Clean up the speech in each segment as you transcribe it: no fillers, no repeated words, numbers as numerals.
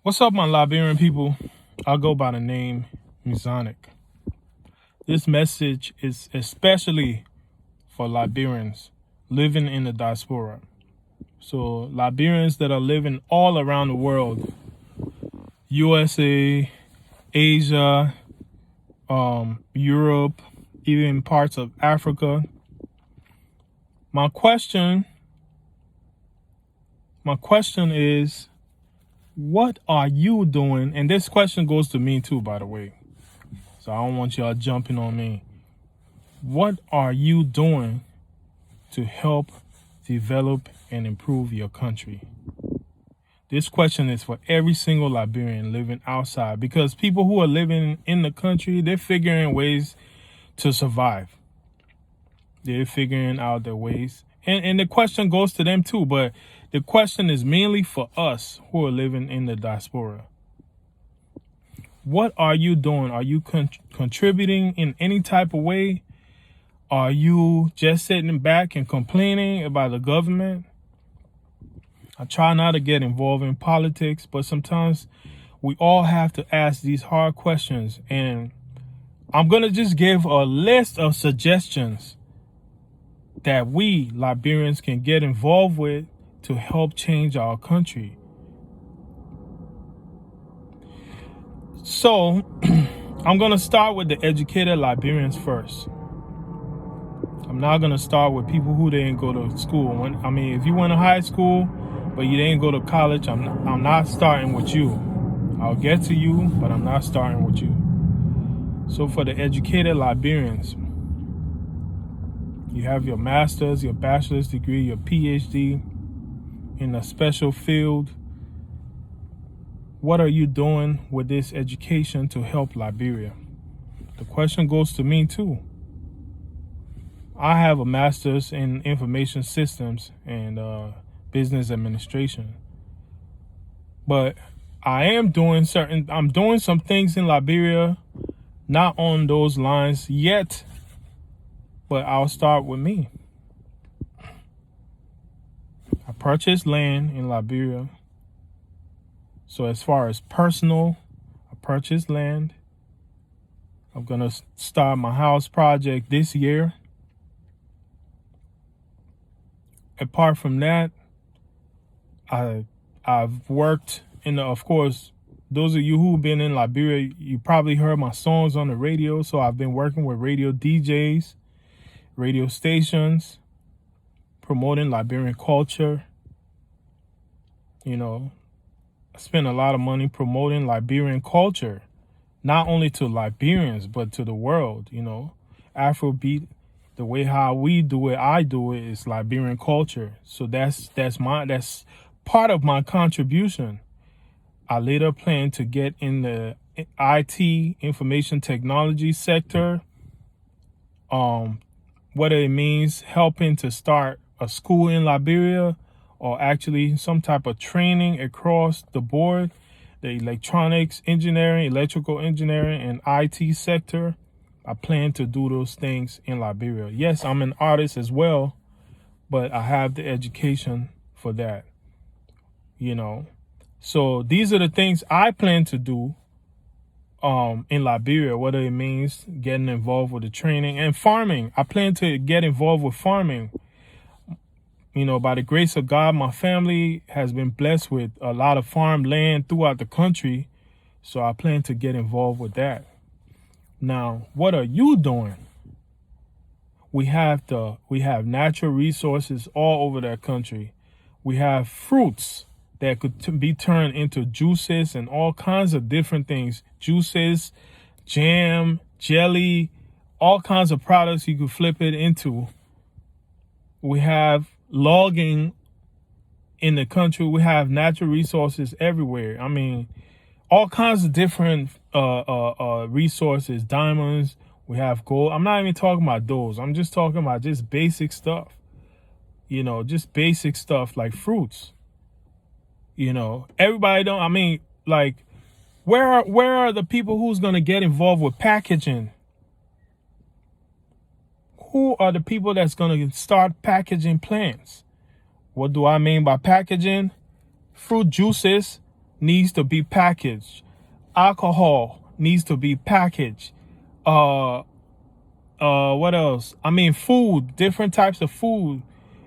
What's up, my Liberian people? I go by the name Mizonic. This message is especially for Liberians living in the diaspora. So Liberians that are living all around the world, USA, Asia, Europe, even parts of Africa. My question is, what are you doing? And this question goes to me too, by the way. So I don't want y'all jumping on me. What are you doing to help develop and improve your country? This question is for every single Liberian living outside, because people who are living in the country, they're figuring ways to survive. They're figuring out their ways. And the question goes to them too, but the question is mainly for us who are living in the diaspora. What are you doing? Are you contributing in any type of way? Are you just sitting back and complaining about the government? I try not to get involved in politics, but sometimes we all have to ask these hard questions. And I'm going to just give a list of suggestions that we Liberians can get involved with to help change our country. So I'm going to start with the educated Liberians first. I'm not going to start with people who didn't go to school. If you went to high school, but you didn't go to college, I'm not starting with you. I'll get to you, but I'm not starting with you. So for the educated Liberians, you have your master's, your bachelor's degree, your PhD in a special field. What are you doing with this education to help Liberia? The question goes to me too. I have a master's in information systems and business administration. But I'm doing some things in Liberia, not on those lines yet, but I'll start with me. I purchased land in Liberia. So as far as personal, I purchased land. I'm going to start my house project this year. Apart from that, I've worked of course, those of you who've been in Liberia, you probably heard my songs on the radio. So I've been working with radio DJs, radio stations, promoting Liberian culture. I spend a lot of money promoting Liberian culture, not only to Liberians, but to the world. Afrobeat, the way how we do it, I do it, is Liberian culture. So that's part of my contribution. I later plan to get in the IT, information technology sector. Whether it means helping to start a school in Liberia or actually some type of training across the board, the electronics engineering, electrical engineering, and IT sector. I plan to do those things in Liberia. Yes, I'm an artist as well, but I have the education for that. So these are the things I plan to do in Liberia, whether it means getting involved with the training and farming. I plan to get involved with farming. By the grace of God, my family has been blessed with a lot of farm land throughout the country. So I plan to get involved with that. Now, what are you doing? We have natural resources all over that country. We have fruits that could be turned into juices and all kinds of different things. Juices, jam, jelly, all kinds of products you could flip it into. We have logging in the country. We have natural resources everywhere. All kinds of different resources, diamonds. We have gold. I'm not even talking about those. I'm just talking about just basic stuff. Just basic stuff like fruits. Everybody don't. Where are the people who's gonna get involved with packaging? Who are the people that's gonna start packaging plants? What do I mean by packaging? Fruit juices, needs to be packaged. Alcohol needs to be packaged. What else? I mean, food, different types of food.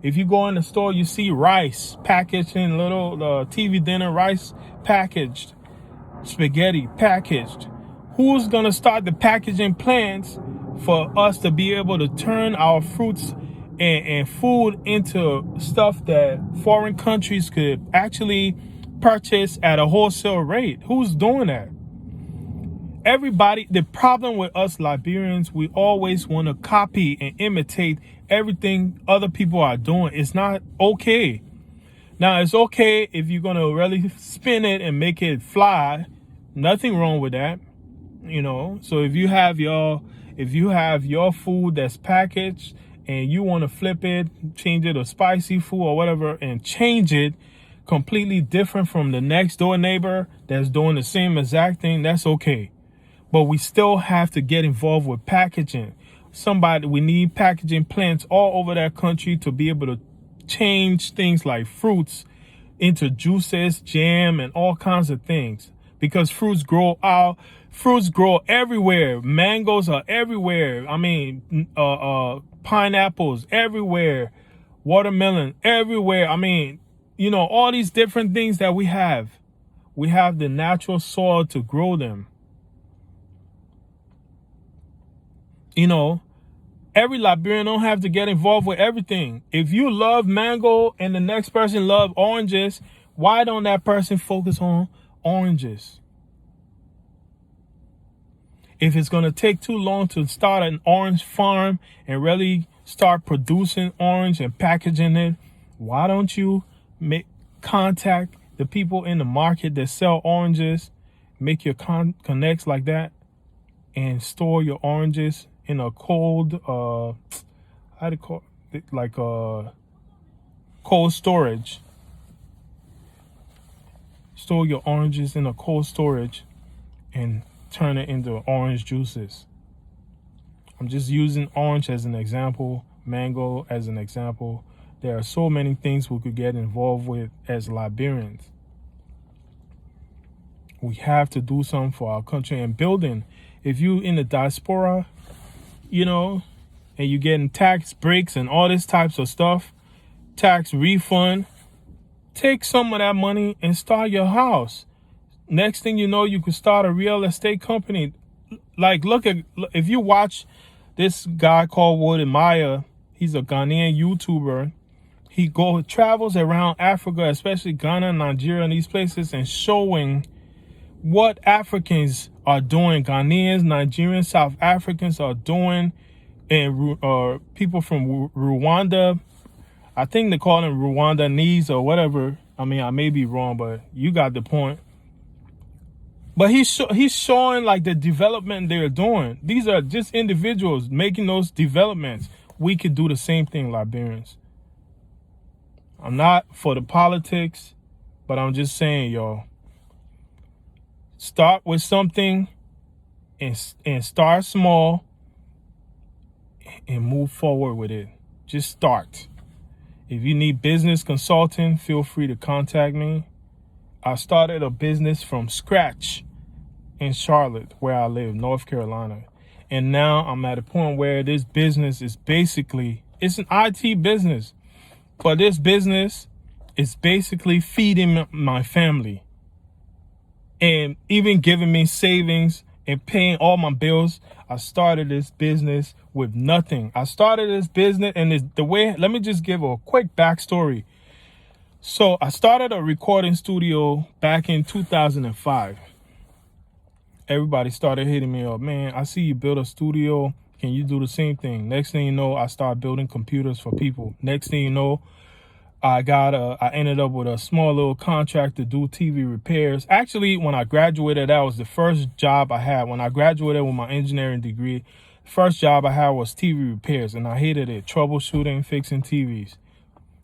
If you go in the store, you see rice packaged in little TV dinner rice packaged, spaghetti packaged. Who's gonna start the packaging plants for us to be able to turn our fruits and food into stuff that foreign countries could actually purchase at a wholesale rate? Who's doing that? Everybody, the problem with us Liberians, we always want to copy and imitate everything other people are doing. It's not okay. Now, it's okay if you're going to really spin it and make it fly. Nothing wrong with that. You know, so if you have your food that's packaged and you want to flip it, change it to spicy food or whatever, and change it completely different from the next door neighbor that's doing the same exact thing, that's okay. But we still have to get involved with packaging. We need packaging plants all over that country to be able to change things like fruits into juices, jam, and all kinds of things. Because fruits grow everywhere. Mangoes are everywhere. I mean, pineapples everywhere. Watermelon everywhere. I mean, you know, all these different things that we have. We have the natural soil to grow them. You know, every Liberian don't have to get involved with everything. If you love mango and the next person love oranges, why don't that person focus on oranges? If it's going to take too long to start an orange farm and really start producing orange and packaging it, why don't you contact the people in the market that sell oranges, make your connects like that, and store your oranges in a cold, how do you call it? Like cold storage. Store your oranges in a cold storage and turn it into orange juices. I'm just using orange as an example, mango as an example. There are so many things we could get involved with as Liberians. We have to do something for our country and building. If you in the diaspora, you know, and you getting tax breaks and all this types of stuff, tax refund, take some of that money and start your house. Next thing you know, you could start a real estate company. Like, if you watch this guy called Woody Maya, he's a Ghanaian YouTuber. He travels around Africa, especially Ghana, Nigeria, and these places, and showing what Africans are doing, Ghanaians, Nigerians, South Africans are doing, and people from Rwanda. I think they call them Rwandanese or whatever. I mean, I may be wrong, but you got the point. But he's showing like the development they're doing. These are just individuals making those developments. We could do the same thing, Liberians. I'm not for the politics, but I'm just saying, y'all, start with something and start small and move forward with it. Just start. If you need business consulting, feel free to contact me. I started a business from scratch in Charlotte, where I live, North Carolina. And now I'm at a point where this business is basically, it's an IT business, but this business is basically feeding my family and even giving me savings and paying all my bills. I started this business with nothing. I started this business and let me just give a quick backstory. So I started a recording studio back in 2005. Everybody started hitting me up. Man, I see you build a studio. Can you do the same thing? Next thing you know, I started building computers for people. Next thing you know, I ended up with a small little contract to do TV repairs. Actually, when I graduated, that was the first job I had. When I graduated with my engineering degree, the first job I had was TV repairs, and I hated it. Troubleshooting, fixing TVs.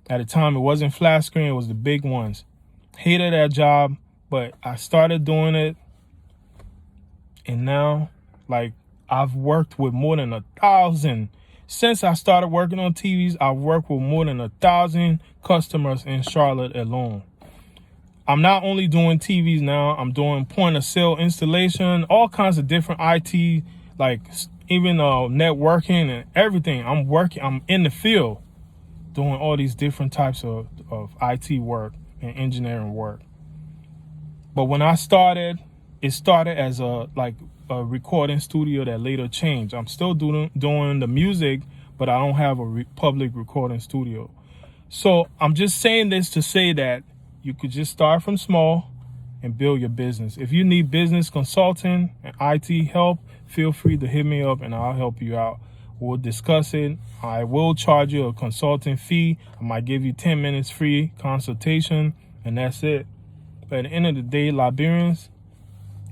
At the time, it wasn't flat screen, it was the big ones. Hated that job, but I started doing it. And now, like, I've worked with more than 1,000. Since I started working on TVs, I've worked with more than 1,000 customers in Charlotte alone. I'm not only doing TVs now, I'm doing point of sale installation, all kinds of different IT, like even networking and everything. I'm in the field doing all these different types of IT work and engineering work. But when I started, it started as a recording studio that later changed. I'm still doing the music, but I don't have a public recording studio. So I'm just saying this to say that you could just start from small and build your business. If you need business consulting and IT help, feel free to hit me up and I'll help you out. We'll discuss it. I will charge you a consulting fee. I might give you 10 minutes free consultation, and that's it. But at the end of the day, Liberians,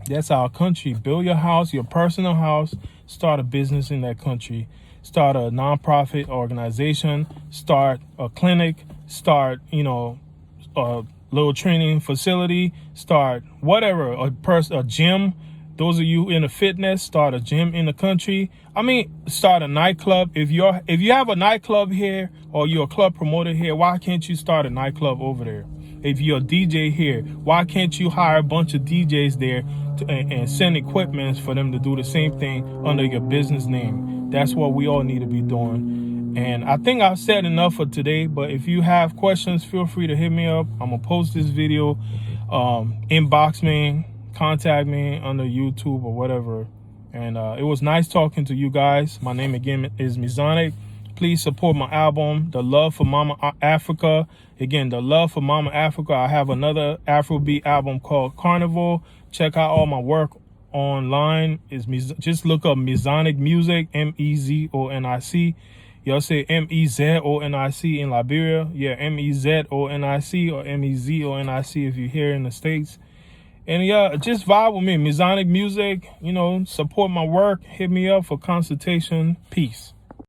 that's our country. Build your house, your personal house, start a business in that country. Start a nonprofit organization, start a clinic, start, a little training facility, start whatever, a gym. Those of you in the fitness, start a gym in the country. I mean, start a nightclub. If you have a nightclub here or you're a club promoter here, why can't you start a nightclub over there? If you're a DJ here, why can't you hire a bunch of DJs there and send equipment for them to do the same thing under your business name? That's what we all need to be doing. And I think I've said enough for today, but if you have questions, feel free to hit me up. I'm going to post this video, inbox me, contact me under YouTube or whatever. And it was nice talking to you guys. My name again is Mizonic. Please support my album, The Love for Mama Africa. Again, The Love for Mama Africa. I have another Afrobeat album called Carnival. Check out all my work online. Just look up Mizonic Music, Mezonic. Y'all say Mezonic in Liberia. Yeah, Mezonic or Mezonic if you're here in the States. And yeah, just vibe with me. Mizonic Music, support my work. Hit me up for consultation. Peace.